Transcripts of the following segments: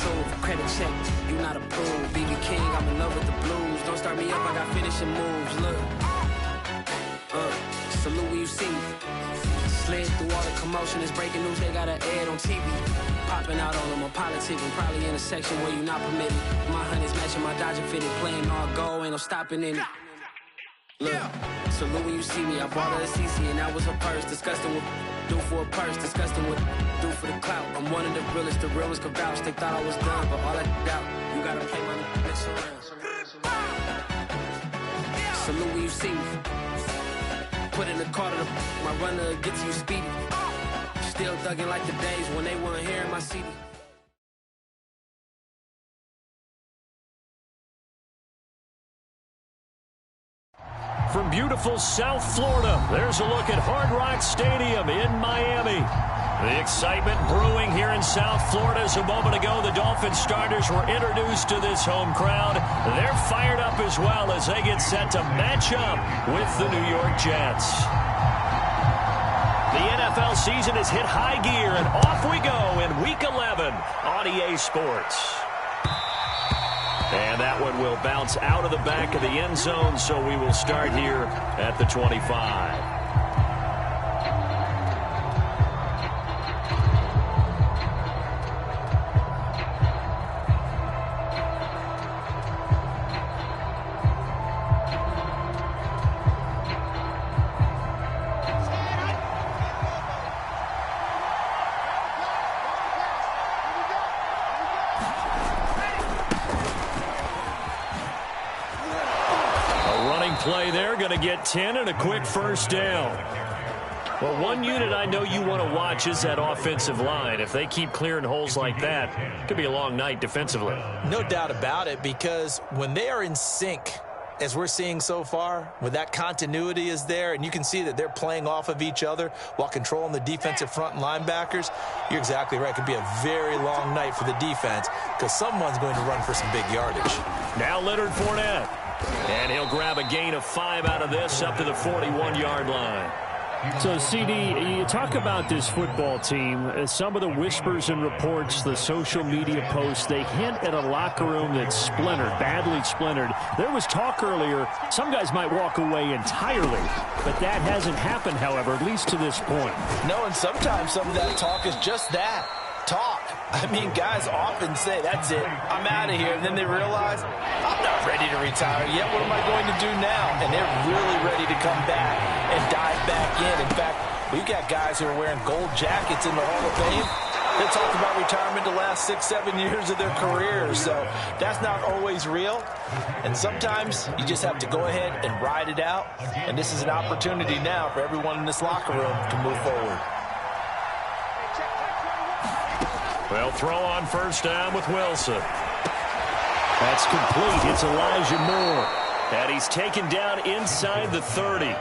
truth. Credit check, you not approved. BB King, I'm in love with the blues. Don't start me up, I got finishing moves. Look, salute when you see me. Slid through all the commotion, it's breaking news, they got an ad on TV. Popping out on them, I'm politicking, probably in a section where you not permitted. My honey's matching my Dodger fitted, playing all go, ain't no stopping in it. Look, salute when you see me, I bought her a CC and that was her purse. Disgusting with do for a purse, disgusting with do for the clout. I'm one of the realest could vouch. They thought I was done, but all I doubt, you gotta play my next around. Salute when you see me. Put in the car to my runner gets you speedy. Still thugging like the days when they weren't hearing my CD. From beautiful South Florida, there's a look at Hard Rock Stadium in Miami. The excitement brewing here in South Florida as a moment ago the Dolphins starters were introduced to this home crowd. They're fired up as well as they get set to match up with the New York Jets. The NFL season has hit high gear, and off we go in Week 11 on EA Sports. And that one will bounce out of the back of the end zone, so we will start here at the 25. Play there, going to get 10 and a quick first down. Well, one unit I know you want to watch is that offensive line. If they keep clearing holes like that, it could be a long night defensively. No doubt about it, because when they are in sync, as we're seeing so far, when that continuity is there, and you can see that they're playing off of each other while controlling the defensive front linebackers, you're exactly right. It could be a very long night for the defense because someone's going to run for some big yardage. Now Leonard Fournette. And he'll grab a gain of 5 out of this up to the 41-yard line. So, CD, you talk about this football team. Some of the whispers and reports, the social media posts, they hint at a locker room that's splintered, badly splintered. There was talk earlier, some guys might walk away entirely. But that hasn't happened, however, at least to this point. No, and sometimes some of that talk is just that, talk. I mean, guys often say, that's it, I'm out of here. And then they realize, I'm not ready to retire yet. What am I going to do now? And they're really ready to come back and dive back in. In fact, we've got guys who are wearing gold jackets in the Hall of Fame. They talked about retirement the last 6-7 years of their careers. So that's not always real. And sometimes you just have to go ahead and ride it out. And this is an opportunity now for everyone in this locker room to move forward. Well, throw on first down with Wilson. That's complete. It's Elijah Moore. And he's taken down inside the 30.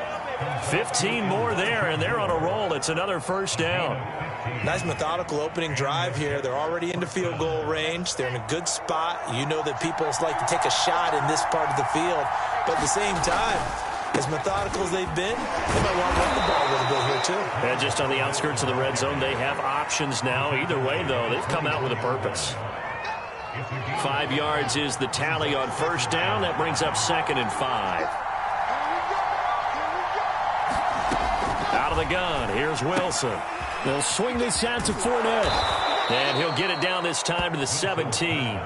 15 more there, and they're on a roll. It's another first down. Nice methodical opening drive here. They're already into field goal range. They're in a good spot. You know that people like to take a shot in this part of the field. But at the same time, as methodical as they've been, they might want to run the ball a little bit here too. And just on the outskirts of the red zone, they have options now. Either way, though, they've come out with a purpose. 5 yards is the tally on first down. That brings up 2nd and 5. Out of the gun, here's Wilson. They'll swing this out to Fournette. And he'll get it down this time to the 17.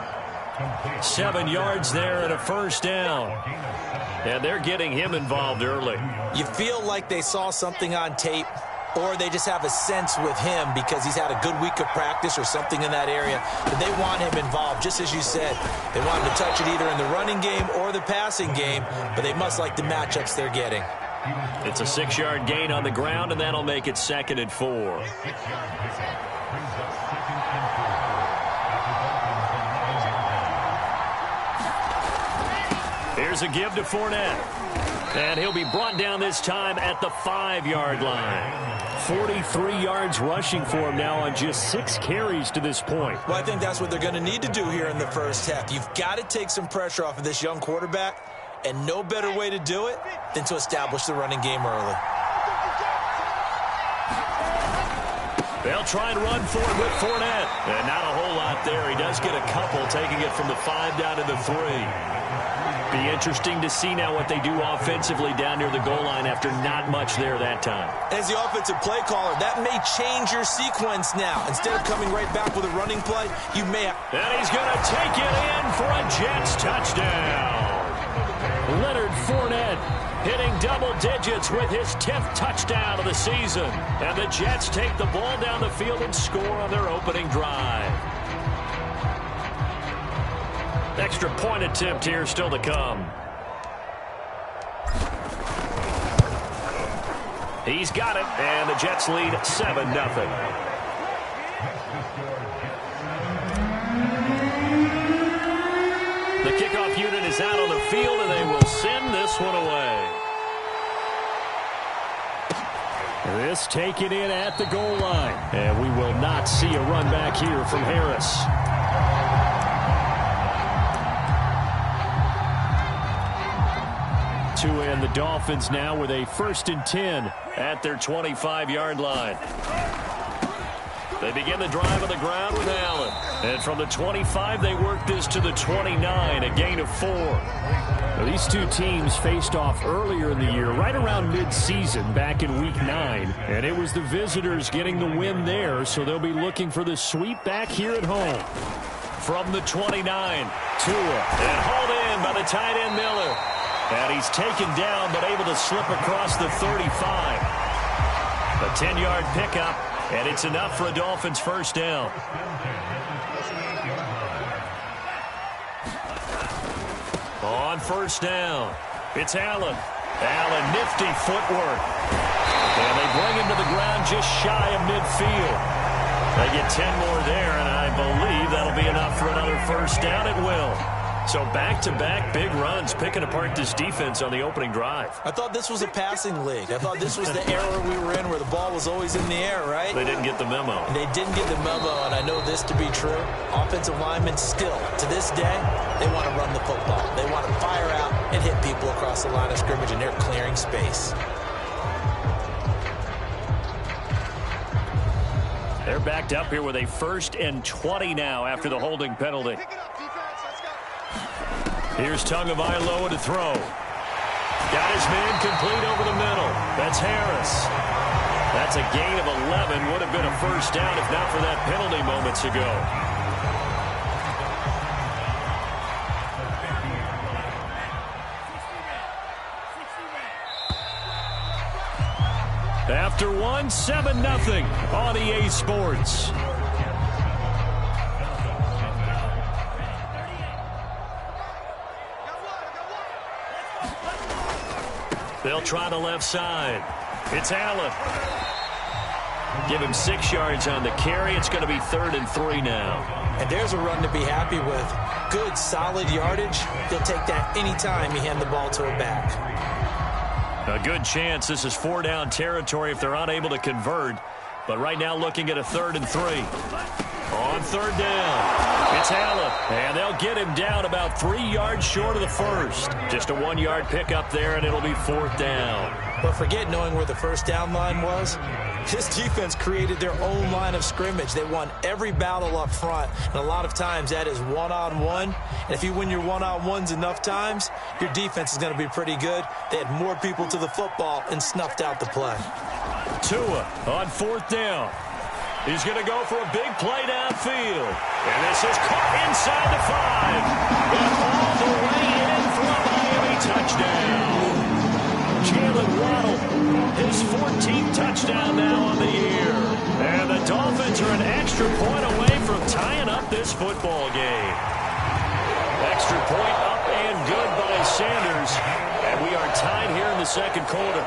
7 yards there and a first down. And they're getting him involved early. You feel like they saw something on tape, or they just have a sense with him because he's had a good week of practice or something in that area, but they want him involved, just as you said. They want him to touch it either in the running game or the passing game, but they must like the matchups they're getting. It's a 6-yard gain on the ground, and that'll make it 2nd and 4. Here's a give to Fournette. And he'll be brought down this time at the 5-yard line. 43 yards rushing for him now on just 6 carries to this point. Well, I think that's what they're going to need to do here in the first half. You've got to take some pressure off of this young quarterback, and no better way to do it than to establish the running game early. They'll try and run for it with Fournette. And not a whole lot there. He does get a couple, taking it from the 5 down to the 3. Be interesting to see now what they do offensively down near the goal line after not much there that time. As the offensive play caller, that may change your sequence now. Instead of coming right back with a running play, you may have... And he's going to take it in for a Jets touchdown. Leonard Fournette hitting double digits with his 10th touchdown of the season. And the Jets take the ball down the field and score on their opening drive. Extra point attempt here still to come. He's got it, and the Jets lead 7-0. The kickoff unit is out on the field, and they will send this one away. This taken in at the goal line. And we will not see a run back here from Harris. To end the Dolphins now with a 1st and 10 at their 25-yard line. They begin the drive on the ground with Allen. And from the 25, they work this to the 29, a gain of 4. Now, these two teams faced off earlier in the year, right around mid-season, back in Week 9. And it was the visitors getting the win there, so they'll be looking for the sweep back here at home. From the 29, Tua. And hauled in by the tight end Miller. And he's taken down, but able to slip across the 35. A 10-yard pickup, and it's enough for a Dolphins first down. On first down, it's Allen. Allen, nifty footwork. And they bring him to the ground just shy of midfield. They get 10 more there, and I believe that'll be enough for another first down. It will. So back-to-back big runs, picking apart this defense on the opening drive. I thought this was a passing league. I thought this was the era we were in where the ball was always in the air, right? They didn't get the memo. They didn't get the memo, and I know this to be true. Offensive linemen still, to this day, they want to run the football. They want to fire out and hit people across the line of scrimmage, and they're clearing space. They're backed up here with a 1st and 20 now after the holding penalty. Here's Tagovailoa to throw. Got his man complete over the middle. That's Harris. That's a gain of 11. Would have been a first down if not for that penalty moments ago. After 1, 7-0 on EA Sports. They'll try the left side. It's Allen. Give him 6 yards on the carry. It's going to be 3rd and 3 now. And there's a run to be happy with. Good, solid yardage. He'll take that anytime you hand the ball to a back. A good chance this is 4-down territory if they're unable to convert. But right now looking at a 3rd and 3. On 3rd down, it's Allen. And they'll get him down about 3 yards short of the first. Just a 1-yard pickup there, and it'll be 4th down. But forget knowing where the first down line was. This defense created their own line of scrimmage. They won every battle up front, and a lot of times that is one-on-one. And if you win your one-on-ones enough times, your defense is going to be pretty good. They had more people to the football and snuffed out the play. Tua on 4th down. He's going to go for a big play downfield. And this is caught inside the 5. And all the way in for a Miami touchdown. Jalen Waddle, his 14th touchdown now on the year. And the Dolphins are an extra point away from tying up this football game. Extra point up and good by Sanders. And we are tied here in the second quarter.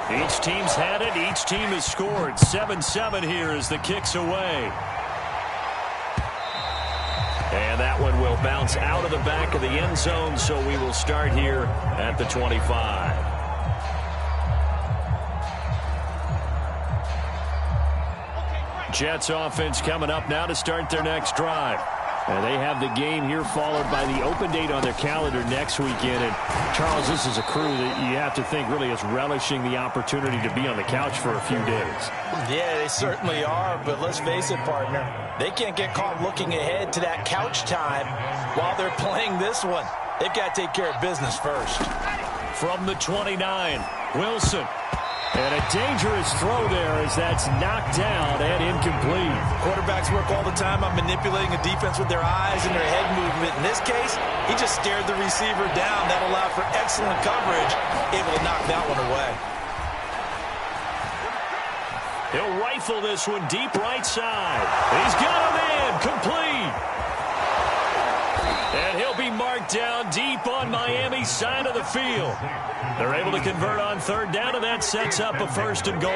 Each team's had it. Each team has scored. 7-7 here as the kick's away. And that one will bounce out of the back of the end zone, so we will start here at the 25. Jets offense coming up now to start their next drive. And they have the game here followed by the open date on their calendar next weekend. And, Charles, this is a crew that you have to think really is relishing the opportunity to be on the couch for a few days. Yeah, they certainly are. But let's face it, partner, they can't get caught looking ahead to that couch time while they're playing this one. They've got to take care of business first. From the 29, Wilson. And a dangerous throw there as that's knocked down and incomplete. Quarterbacks work all the time on manipulating a defense with their eyes and their head movement. In this case, he just stared the receiver down. That allowed for excellent coverage, able to knock that one away. He'll rifle this one deep right side. He's got him in, complete. And he'll be marked down deep on Miami's side of the field. They're able to convert on third down, and that sets up a first and goal. A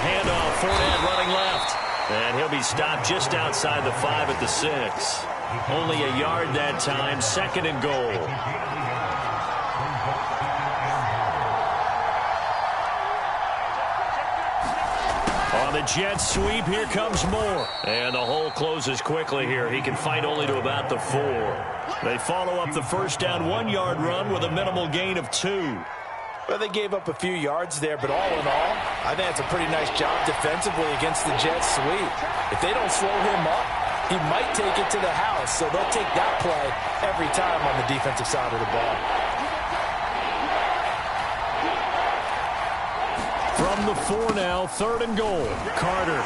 handoff, Fournette running left. And he'll be stopped just outside the 5 at the 6. Only a yard that time, second and goal. On the Jets sweep, here comes Moore. And the hole closes quickly here. He can fight only to about the 4. They follow up the first down 1-yard run with a minimal gain of 2. Well, they gave up a few yards there, but all in all, I think it's a pretty nice job defensively against the Jets sweep. If they don't slow him up, he might take it to the house, so they'll take that play every time on the defensive side of the ball. From the 4 now, third and goal. Carter.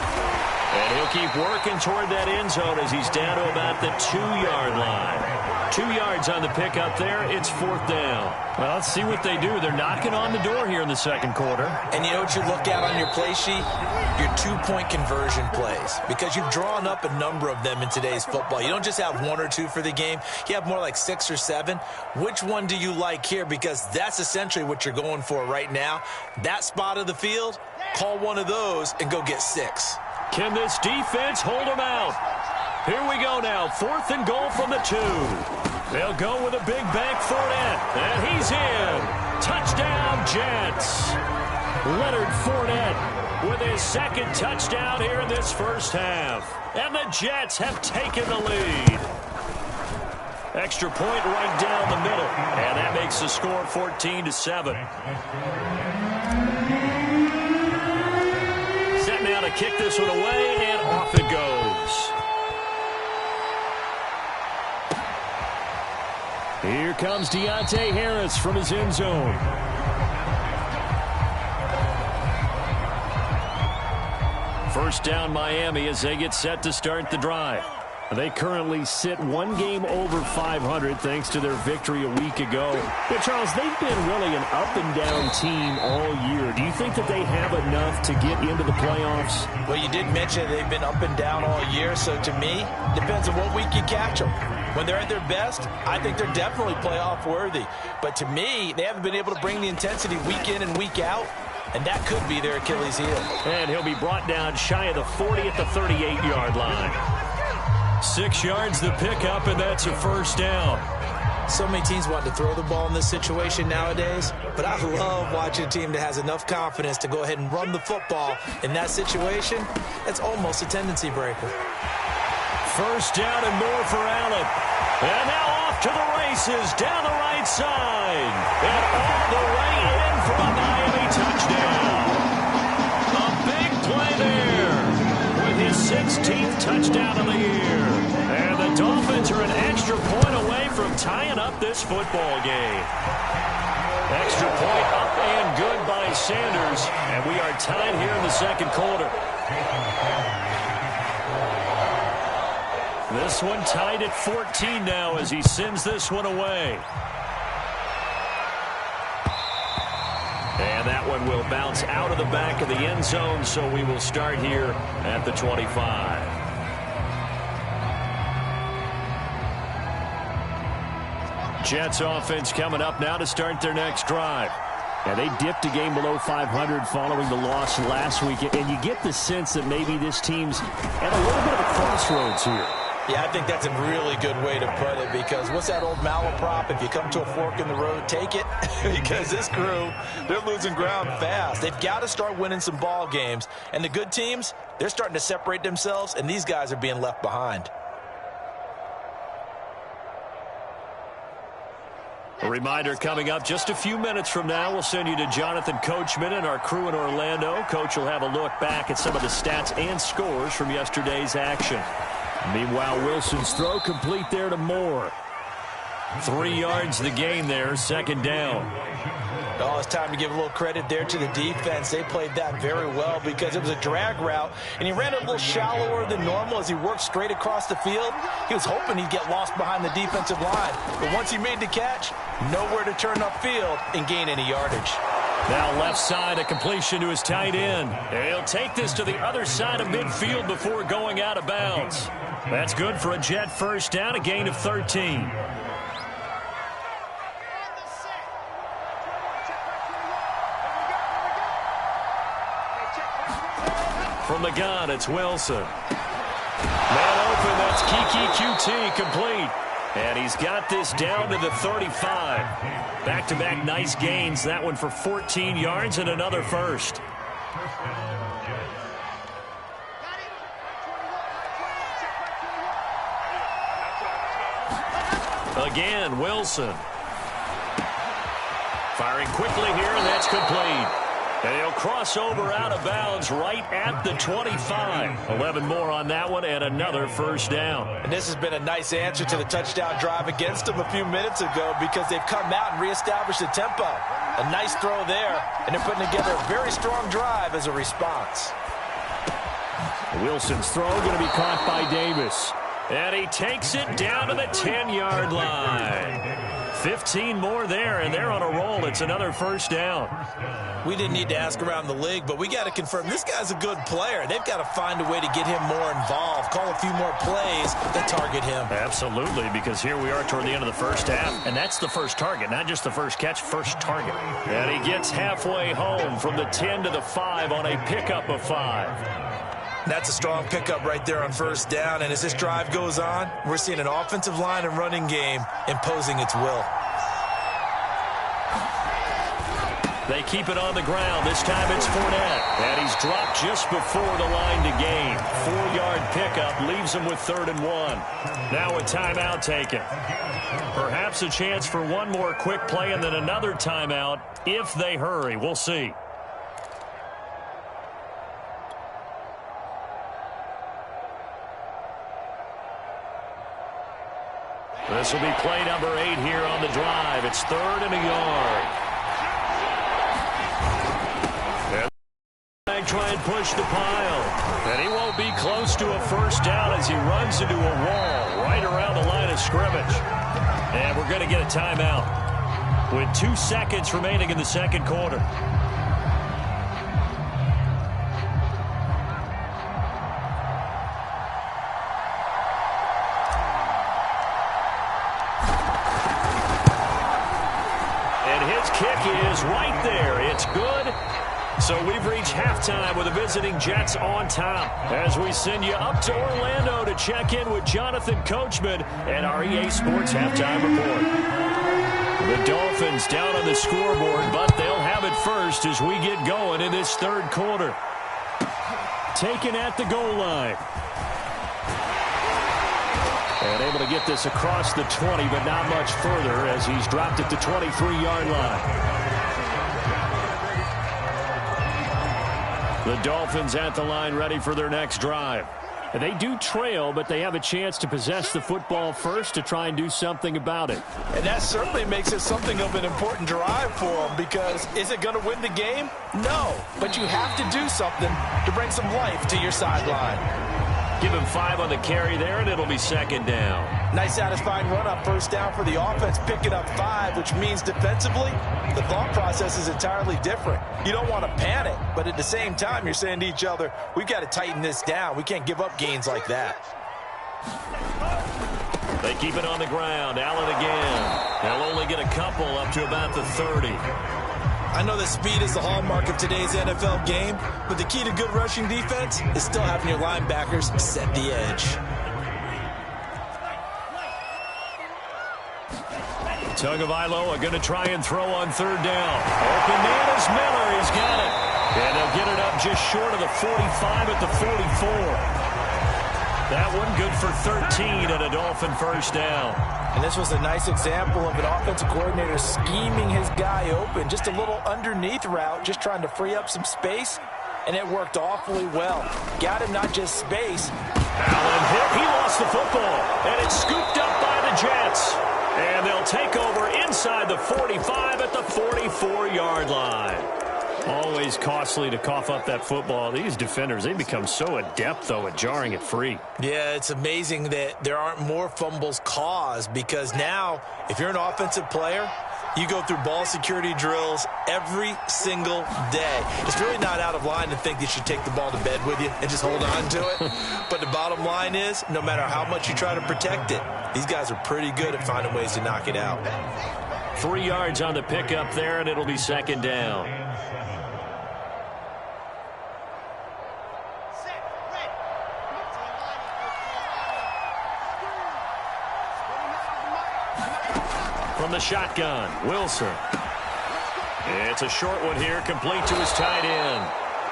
And he'll keep working toward that end zone as he's down to about the 2-yard line. 2 yards on the pickup there. It's fourth down. Well, let's see what they do. They're knocking on the door here in the second quarter. And you know what you look at on your play sheet? Your 2-point conversion plays. Because you've drawn up a number of them in today's football. You don't just have 1 or 2 for the game. You have more like 6 or 7. Which one do you like here? Because that's essentially what you're going for right now. That spot of the field, call one of those and go get 6. Can this defense hold them out? Here we go now. Fourth and goal from the 2. They'll go with a big bank Fournette. And he's in. Touchdown, Jets. Leonard Fournette with his second touchdown here in this first half. And the Jets have taken the lead. Extra point right down the middle. And that makes the score 14-7. Set now to kick this one away, and off it goes. Here comes Deontay Harris from his end zone. First down Miami as they get set to start the drive. They currently sit 1 game over 500 thanks to their victory a week ago. But, Charles, they've been really an up-and-down team all year. Do you think that they have enough to get into the playoffs? Well, you did mention they've been up and down all year, so to me, depends on what week you catch them. When they're at their best, I think they're definitely playoff worthy. But to me, they haven't been able to bring the intensity week in and week out, and that could be their Achilles heel. And he'll be brought down shy of the 40 at the 38-yard line. 6 yards the pickup, and that's a first down. So many teams want to throw the ball in this situation nowadays, but I love watching a team that has enough confidence to go ahead and run the football. In that situation, it's almost a tendency breaker. First down and more for Allen. And now off to the races down the right side. And all the way in for a Miami touchdown. A big play there with his 16th touchdown of the year. And the Dolphins are an extra point away from tying up this football game. Extra point up and good by Sanders. And we are tied here in the second quarter. This one tied at 14 now as he sends this one away. And that one will bounce out of the back of the end zone, so we will start here at the 25. Jets offense coming up now to start their next drive. Yeah, they dipped a game below 500 following the loss last week, and you get the sense that maybe this team's at a little bit of a crossroads here. Yeah, I think that's a really good way to put it, because what's that old malaprop? If you come to a fork in the road, take it. Because this crew, they're losing ground fast. They've got to start winning some ball games. And the good teams, they're starting to separate themselves, and these guys are being left behind. A reminder coming up just a few minutes from now, we'll send you to Jonathan Coachman and our crew in Orlando. Coach will have a look back at some of the stats and scores from yesterday's action. Meanwhile, Wilson's throw complete there to Moore. 3 yards the gain there, second down. Oh, it's time to give a little credit there to the defense. They played that very well because it was a drag route, and he ran it a little shallower than normal as he worked straight across the field. He was hoping he'd get lost behind the defensive line, but once he made the catch, nowhere to turn upfield and gain any yardage. Now left side, a completion to his tight end. And he'll take this to the other side of midfield before going out of bounds. That's good for a Jet first down, a gain of 13. From the gun, it's Wilson. Man open, that's Kiki QT complete. And he's got this down to the 35. Back-to-back nice gains. That one for 14 yards and another first. Again, Wilson. Firing quickly here, and that's complete. And he'll cross over out of bounds right at the 25. 11 more on that one and another first down. And this has been a nice answer to the touchdown drive against them a few minutes ago, because they've come out and reestablished the tempo. A nice throw there, and they're putting together a very strong drive as a response. Wilson's throw going to be caught by Davis. And he takes it down to the 10-yard line. 15 more there, and they're on a roll. It's another first down. We didn't need to ask around the league, but we got to confirm this guy's a good player. They've got to find a way to get him more involved, call a few more plays that target him. Absolutely, because here we are toward the end of the first half, and that's the first target, not just the first catch, first target. And he gets halfway home from the 10 to the 5 on a pickup of 5. That's a strong pickup right there on first down, and as this drive goes on, we're seeing an offensive line and running game imposing its will. They keep it on the ground. This time it's Fournette. And he's dropped just before the line to gain. 4-yard pickup leaves him with 3rd and 1. Now a timeout taken. Perhaps a chance for one more quick play and then another timeout if they hurry. We'll see. This will be play number 8 here on the drive. It's 3rd and a yard. And try and push the pile. And he won't be close to a first down as he runs into a wall right around the line of scrimmage. And we're going to get a timeout with 2 seconds remaining in the second quarter. Is right there. It's good. So we've reached halftime with the visiting Jets on top as we send you up to Orlando to check in with Jonathan Coachman and our EA Sports halftime report. The Dolphins down on the scoreboard, but they'll have it first as we get going in this third quarter. Taken at the goal line. And able to get this across the 20, but not much further as he's dropped at the 23-yard line. The Dolphins at the line ready for their next drive. And they do trail, but they have a chance to possess the football first to try and do something about it. And that certainly makes it something of an important drive for them, because is it going to win the game? No, but you have to do something to bring some life to your sideline. Give him 5 on the carry there, and it'll be second down. Nice satisfying run up first down for the offense, picking up 5, which means defensively, the thought process is entirely different. You don't want to panic, but at the same time, you're saying to each other, we've got to tighten this down. We can't give up gains like that. They keep it on the ground. Allen again. They'll only get a couple up to about the 30. I know that speed is the hallmark of today's NFL game, but the key to good rushing defense is still having your linebackers set the edge. Tagovailoa going to try and throw on third down. Open man is Miller. He's got it. And they'll get it up just short of the 45 at the 44. That one good for 13 and a Dolphin first down. And this was a nice example of an offensive coordinator scheming his guy open. Just a little underneath route, just trying to free up some space, and it worked awfully well. Got him not just space. Allen hit. He lost the football, and it's scooped up by the Jets. And they'll take over inside the 45 at the 44-yard line. Always costly to cough up that football. These defenders, they become so adept, though, at jarring it free. Yeah, it's amazing that there aren't more fumbles caused, because now, if you're an offensive player, you go through ball security drills every single day. It's really not out of line to think that you should take the ball to bed with you and just hold on to it. But the bottom line is, no matter how much you try to protect it, these guys are pretty good at finding ways to knock it out. 3 yards on the pickup there, and it'll be second down. From the shotgun, Wilson. It's a short one here, complete to his tight end.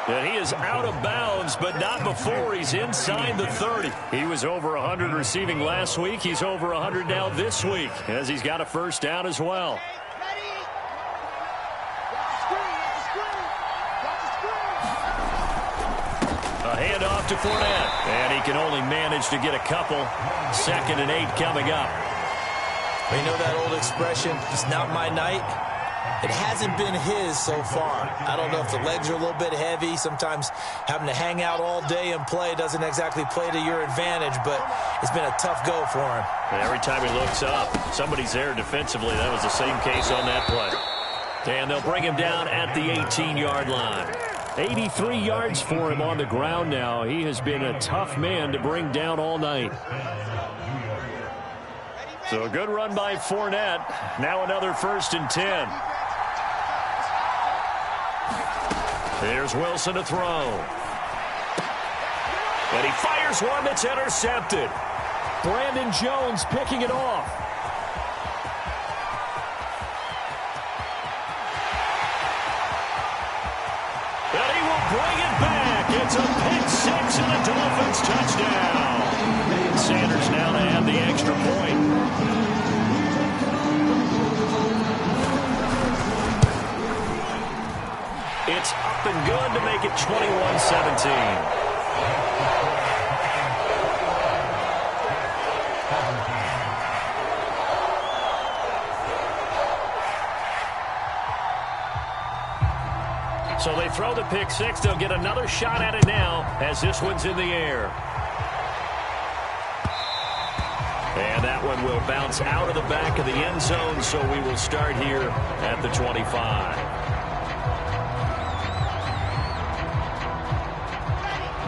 And he is out of bounds, but not before he's inside the 30. He was over 100 receiving last week. He's over 100 now this week, as he's got a first down as well. A handoff to Fournette, and he can only manage to get a couple. 2nd and 8 coming up. You know that old expression, it's not my night? It hasn't been his so far. I don't know if the legs are a little bit heavy. Sometimes having to hang out all day and play doesn't exactly play to your advantage, but it's been a tough go for him. And every time he looks up, somebody's there defensively. That was the same case on that play. And they'll bring him down at the 18-yard line. 83 yards for him on the ground now. He has been a tough man to bring down all night. So a good run by Fournette. Now another 1st and 10. There's Wilson to throw. And he fires one that's intercepted. Brandon Jones picking it off. And he will bring it back. It's a pick 6 and a Dolphins touchdown. Sanders now to add the extra point. It's up and good to make it 21-17. So they throw the pick 6. They'll get another shot at it now as this one's in the air. And that one will bounce out of the back of the end zone, so we will start here at the 25.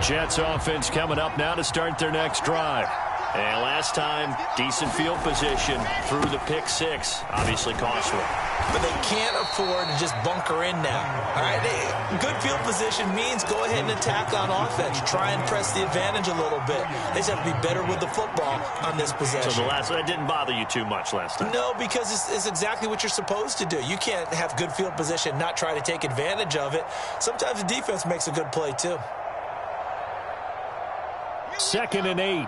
Jets offense coming up now to start their next drive. And last time, decent field position through the pick 6. Obviously costly. But they can't afford to just bunker in now. All right, good field position means go ahead and attack on offense. Try and press the advantage a little bit. They just have to be better with the football on this possession. So that didn't bother you too much last time? No, because it's exactly what you're supposed to do. You can't have good field position, not try to take advantage of it. Sometimes the defense makes a good play too. 2nd and 8.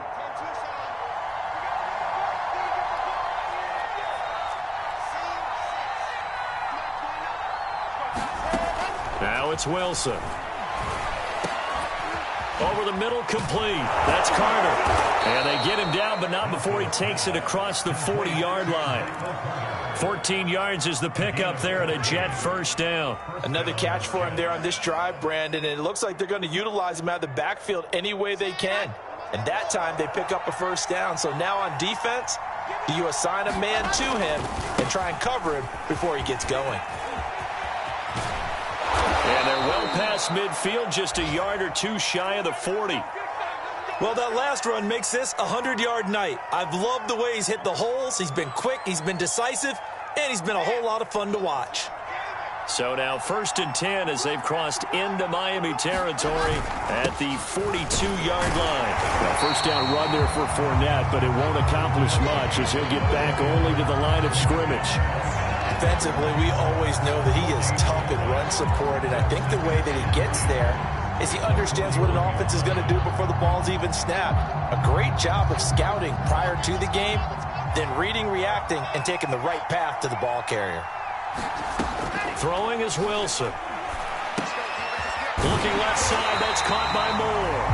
Now it's Wilson. Over the middle, complete. That's Carter. And they get him down, but not before he takes it across the 40-yard line. 14 yards is the pickup there and a Jet first down. Another catch for him there on this drive, Brandon, and it looks like they're going to utilize him out of the backfield any way they can. And that time they pick up a first down. So now on defense, do you assign a man to him and try and cover him before he gets going? And they're well past midfield, just a yard or two shy of the 40. Well, that last run makes this a 100-yard night. I've loved the way he's hit the holes. He's been quick, he's been decisive, and he's been a whole lot of fun to watch. So now 1st and 10 as they've crossed into Miami territory at the 42-yard line. Now, first down run there for Fournette, but it won't accomplish much as he'll get back only to the line of scrimmage. Defensively, we always know that he is tough in run support, and I think the way that he gets there is he understands what an offense is going to do before the ball's even snapped. A great job of scouting prior to the game, then reading, reacting, and taking the right path to the ball carrier. Throwing is Wilson. Looking left side, that's caught by Moore.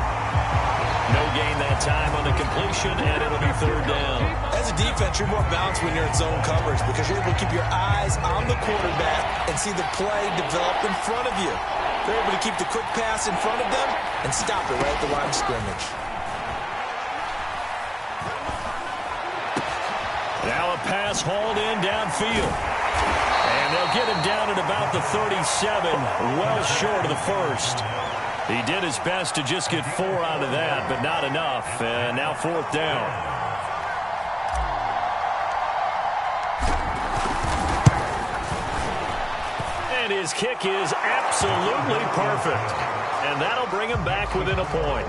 No gain that time on the completion, and it'll be 3rd down. As a defense, you're more balanced when you're in zone coverage because you're able to keep your eyes on the quarterback and see the play develop in front of you. They're able to keep the quick pass in front of them and stop it right at the line of scrimmage. Now a pass hauled in downfield. And they'll get him down at about the 37, well short of the first. He did his best to just get 4 out of that, but not enough. And now 4th down. And his kick is absolutely perfect. And that'll bring him back within a point.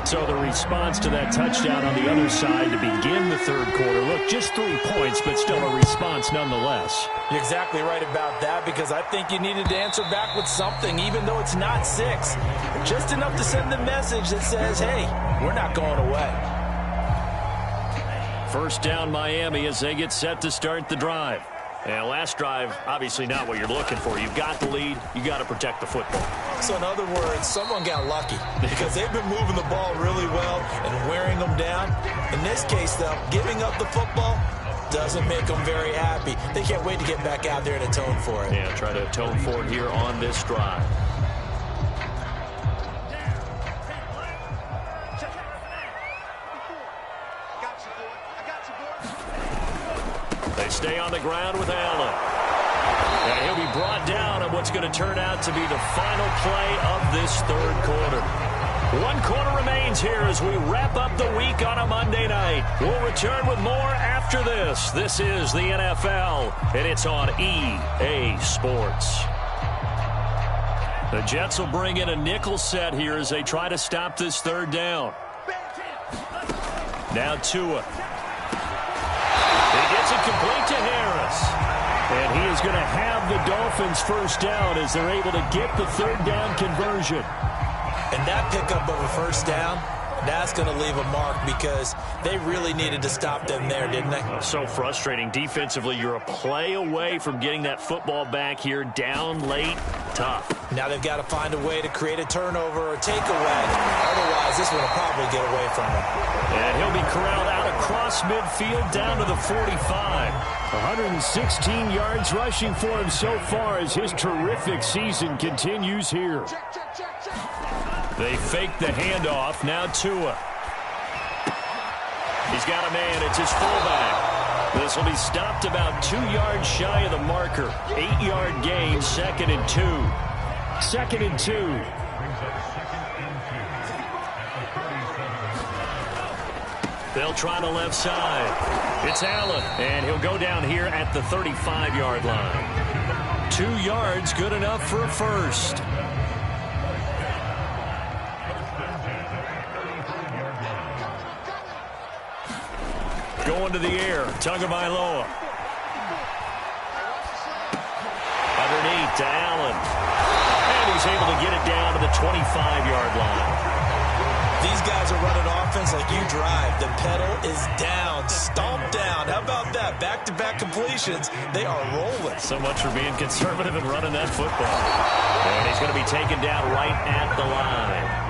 So the response to that touchdown on the other side to begin the 3rd quarter. Look, just 3 points, but still a response nonetheless. You're exactly right about that because I think you needed to answer back with something, even though it's not 6. Just enough to send the message that says, hey, we're not going away. 1st down Miami as they get set to start the drive. And last drive, obviously not what you're looking for. You've got the lead. You got to protect the football. So in other words, someone got lucky because they've been moving the ball really well and wearing them down. In this case, though, giving up the football doesn't make them very happy. They can't wait to get back out there and atone for it. Yeah, try to atone for it here on this drive. They stay on the ground with Allen. And he'll be brought down on what's going to turn out to be the final play of this 3rd quarter. 1 quarter remains here as we wrap up the week on a Monday night. We'll return with more after this. This is the NFL, and it's on EA Sports. The Jets will bring in a nickel set here as they try to stop this 3rd down. Now Tua. He gets it complete to Harris. And he is going to have the Dolphins 1st down as they're able to get the 3rd down conversion. And that pickup of a 1st down, that's going to leave a mark because they really needed to stop them there, didn't they? So frustrating. Defensively, you're a play away from getting that football back here down late. Tough. Now they've got to find a way to create a turnover or takeaway. Otherwise, this one will probably get away from them. And he'll be corralled out across midfield down to the 45. 116 yards rushing for him so far as his terrific season continues here. They fake the handoff. Now Tua. He's got a man. It's his fullback. This will be stopped about 2 yards shy of the marker. 8-yard gain, 2nd and 2. 2nd and 2. They'll try the left side. It's Allen, and he'll go down here at the 35-yard line. 2 yards, good enough for a 1st. Going to the air, Tagovailoa. Underneath to Allen. And he's able to get it down to the 25-yard line. These guys are running offense like you drive. The pedal is down, stomped down. How about that? Back-to-back completions. They are rolling. So much for being conservative and running that football. And he's going to be taken down right at the line.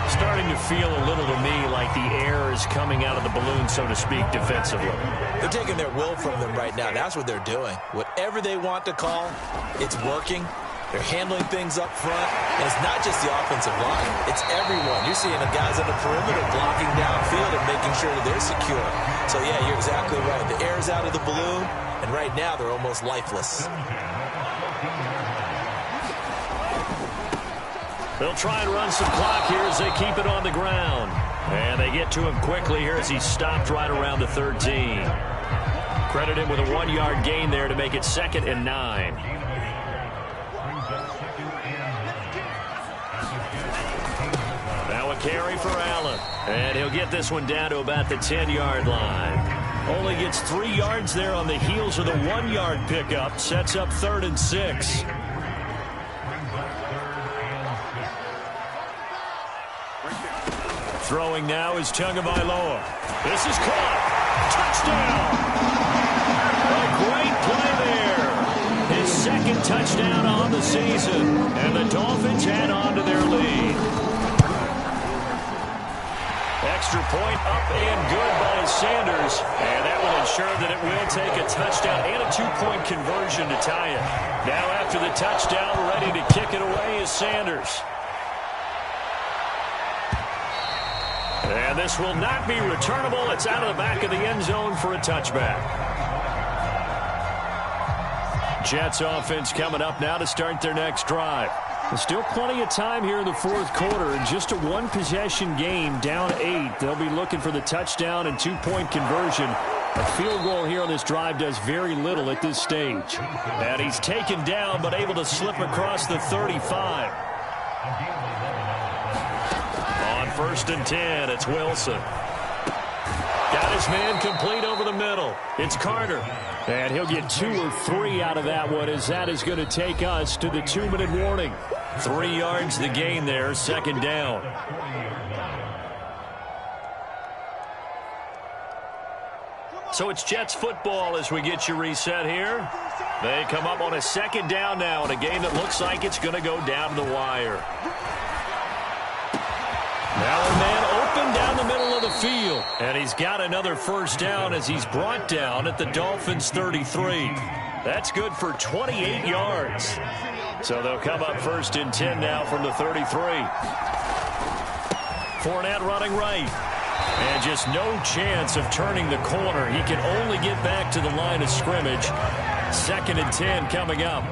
Starting to feel a little to me like the air is coming out of the balloon, so to speak, defensively. They're taking their will from them right now. That's what they're doing. Whatever they want to call, it's working. They're handling things up front. And it's not just the offensive line. It's everyone. You're seeing the guys on the perimeter blocking downfield and making sure that they're secure. So, yeah, you're exactly right. The air's out of the balloon, and right now they're almost lifeless. They'll try and run some clock here as they keep it on the ground. And they get to him quickly here as he's stopped right around the 13. Credit him with a 1-yard gain there to make it 2nd and 9. for Allen. And he'll get this one down to about the 10-yard line. Only gets 3 yards there on the heels of the 1-yard pickup. Sets up 3rd and 6. Throwing now is Tagovailoa. This is caught. Touchdown. A great play there. His 2nd touchdown on the season. And the Dolphins add on to their lead. Extra point up and good by Sanders. And that will ensure that it will take a touchdown and a 2-point conversion to tie it. Now after the touchdown, ready to kick it away is Sanders. And this will not be returnable. It's out of the back of the end zone for a touchback. Jets offense coming up now to start their next drive. There's still plenty of time here in the 4th quarter. And just a 1-possession game, down 8. They'll be looking for the touchdown and 2-point conversion. A field goal here on this drive does very little at this stage. And he's taken down but able to slip across the 35. On 1st and 10, it's Wilson. Got his man complete over the middle. It's Carter. And he'll get 2 or 3 out of that one, as that is going to take us to the 2-minute warning. 3 yards the gain there, 2nd down. So it's Jets football as we get you reset here. They come up on a 2nd down now in a game that looks like it's going to go down to the wire. Now a man open down the middle of the field. And he's got another 1st down as he's brought down at the Dolphins' 33. That's good for 28 yards. So they'll come up 1st and 10 now from the 33. Fournette running right. And just no chance of turning the corner. He can only get back to the line of scrimmage. 2nd and 10 coming up.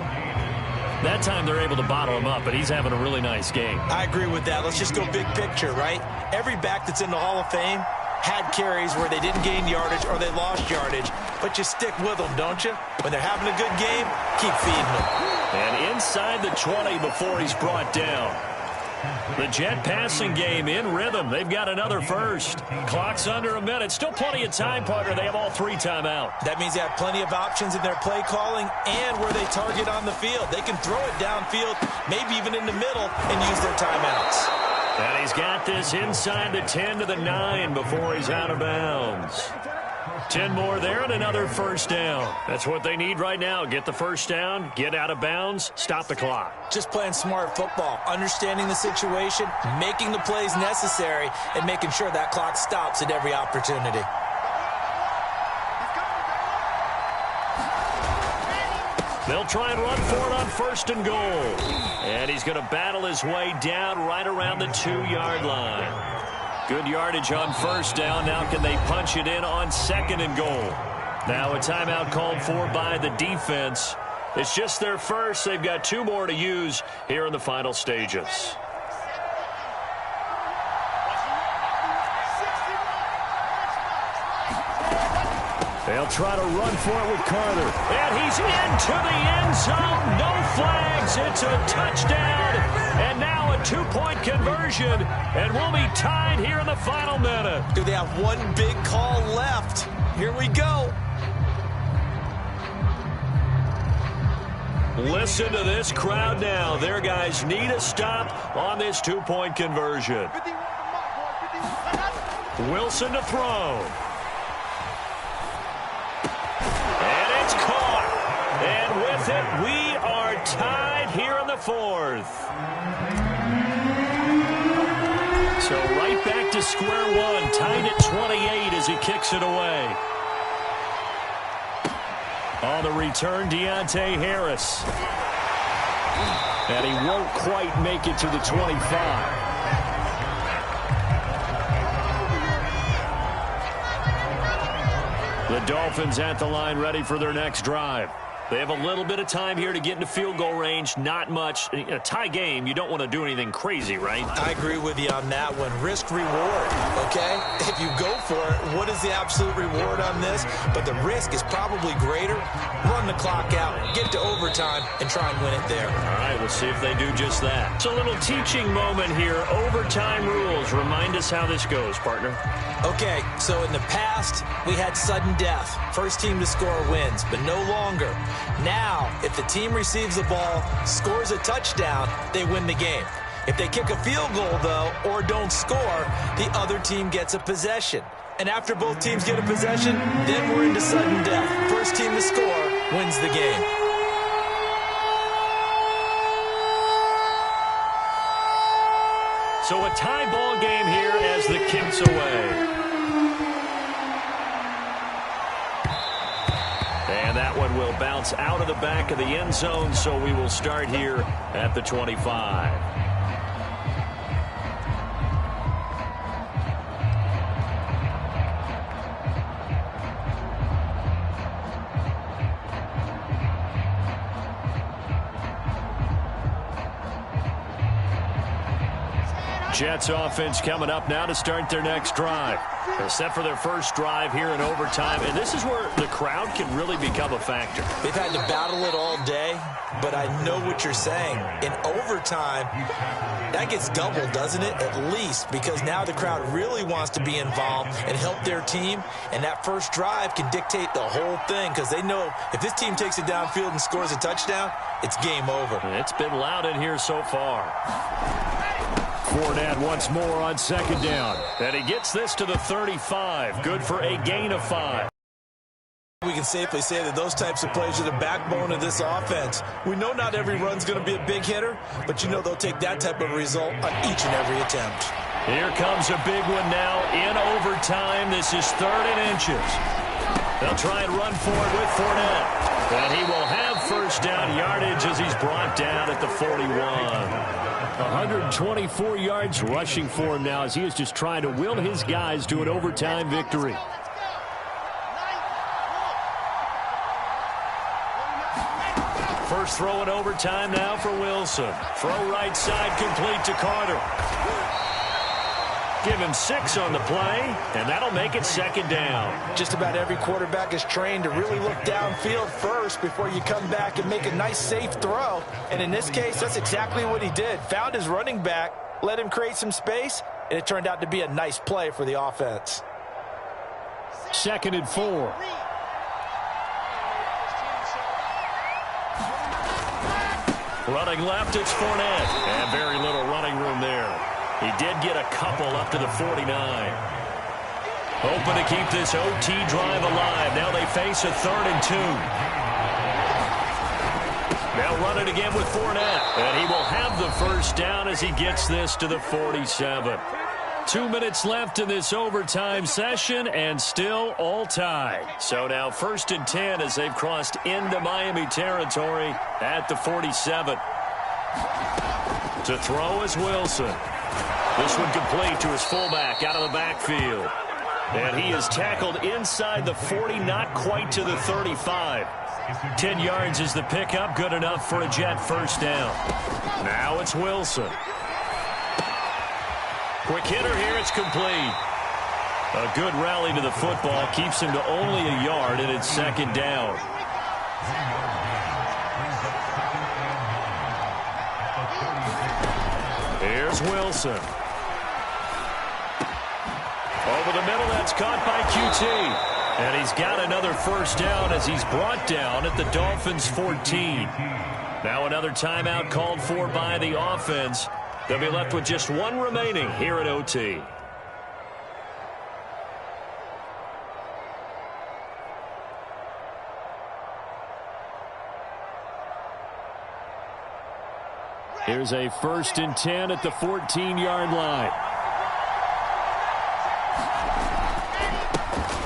That time they're able to bottle him up, but he's having a really nice game. I agree with that. Let's just go big picture, right? Every back that's in the Hall of Fame had carries where they didn't gain yardage or they lost yardage, but you stick with them, don't you? When they're having a good game, keep feeding them. And inside the 20 before he's brought down. The Jet passing game in rhythm. They've got another 1st. Clock's under a minute. Still plenty of time, partner. They have all 3 timeout. That means they have plenty of options in their play calling and where they target on the field. They can throw it downfield, maybe even in the middle, and use their timeouts. And he's got this inside the 10 to the 9 before he's out of bounds. 10 more there and another 1st down. That's what they need right now. Get the 1st down, get out of bounds, stop the clock. Just playing smart football, understanding the situation, making the plays necessary, and making sure that clock stops at every opportunity. They'll try and run for it on 1st and goal. And he's going to battle his way down right around the 2-yard line. Good yardage on 1st down. Now can they punch it in on 2nd and goal? Now a timeout called for by the defense. It's just their 1st. They've got 2 more to use here in the final stages. They'll try to run for it with Carter. And he's into the end zone. No flags. It's a touchdown. And now a 2-point conversion. And we'll be tied here in the final minute. Do they have one big call left? Here we go. Listen to this crowd now. Their guys need a stop on this 2-point conversion. Wilson to throw. And with it, we are tied here in the 4th. So right back to square one, tied at 28 as he kicks it away. On the return, Deontay Harris. And he won't quite make it to the 25. The Dolphins at the line ready for their next drive. They have a little bit of time here to get into field goal range. Not much. A tie game, you don't want to do anything crazy, right? I agree with you on that one. Risk reward, okay? If you go for it, what is the absolute reward on this? But the risk is probably greater. Run the clock out, get to overtime, and try and win it there. All right, we'll see if they do just that. It's a little teaching moment here. Overtime rules. Remind us how this goes, partner. Okay, so in the past, we had sudden death. First team to score wins, but no longer. Now, if the team receives the ball, scores a touchdown, they win the game. If they kick a field goal, though, or don't score, the other team gets a possession. And after both teams get a possession, then we're into sudden death. First team to score wins the game. So a tie ball game here as the kick's away. And that one will bounce out of the back of the end zone, so we will start here at the 25. Jets offense coming up now to start their next drive. They're set for their first drive here in overtime, and this is where the crowd can really become a factor. They've had to battle it all day, but I know what you're saying. In overtime, that gets doubled, doesn't it? At least, because now the crowd really wants to be involved and help their team, and that first drive can dictate the whole thing because they know if this team takes it downfield and scores a touchdown, it's game over. It's been loud in here so far. Fournette once more on second down. And he gets this to the 35. Good for a gain of 5. We can safely say that those types of plays are the backbone of this offense. We know not every run's going to be a big hitter, but you know they'll take that type of result on each and every attempt. Here comes a big one now in overtime. This is 3rd and inches. They'll try and run for it with Fournette. And he will have first down yardage as he's brought down at the 41. 124 yards rushing for him now as he is just trying to will his guys to an overtime victory. First throw in overtime now for Wilson. Throw right side complete to Carter. Give him 6 on the play, and that'll make it 2nd down. Just about every quarterback is trained to really look downfield first before you come back and make a nice, safe throw. And in this case, that's exactly what he did. Found his running back, let him create some space, and it turned out to be a nice play for the offense. 2nd and 4. Running left, it's Fournette. And very little running room there. He did get a couple up to the 49. Hoping to keep this OT drive alive. Now they face a 3rd and 2. They'll run it again with Fournette. And he will have the first down as he gets this to the 47. 2 minutes left in this overtime session and still all tied. So now 1st and 10 as they've crossed into Miami territory at the 47. To throw is Wilson. This one complete to his fullback out of the backfield. And he is tackled inside the 40, not quite to the 35. 10 yards is the pickup, good enough for a Jet first down. Now it's Wilson. Quick hitter here, it's complete. A good rally to the football, keeps him to only a yard, and it's 2nd down. Here's Wilson. Over the middle, that's caught by QT. And he's got another first down as he's brought down at the Dolphins' 14. Now another timeout called for by the offense. They'll be left with just one remaining here at OT. Here's a 1st and 10 at the 14-yard line.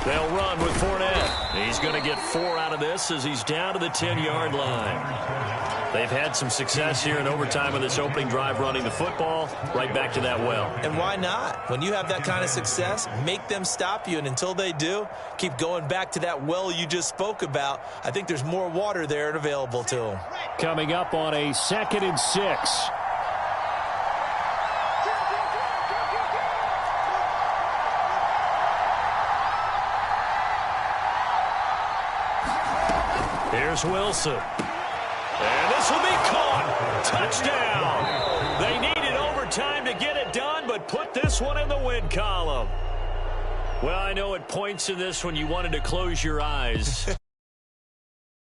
They'll run with Fournette. He's going to get 4 out of this as he's down to the 10-yard line. They've had some success here in overtime in this opening drive running the football right back to that well. And why not? When you have that kind of success, make them stop you. And until they do, keep going back to that well you just spoke about. I think there's more water there and available to them. Coming up on a 2nd and 6. Here's Wilson. And this will be caught. Touchdown. They needed overtime to get it done, but put this one in the win column. Well, I know at points in this one you wanted to close your eyes.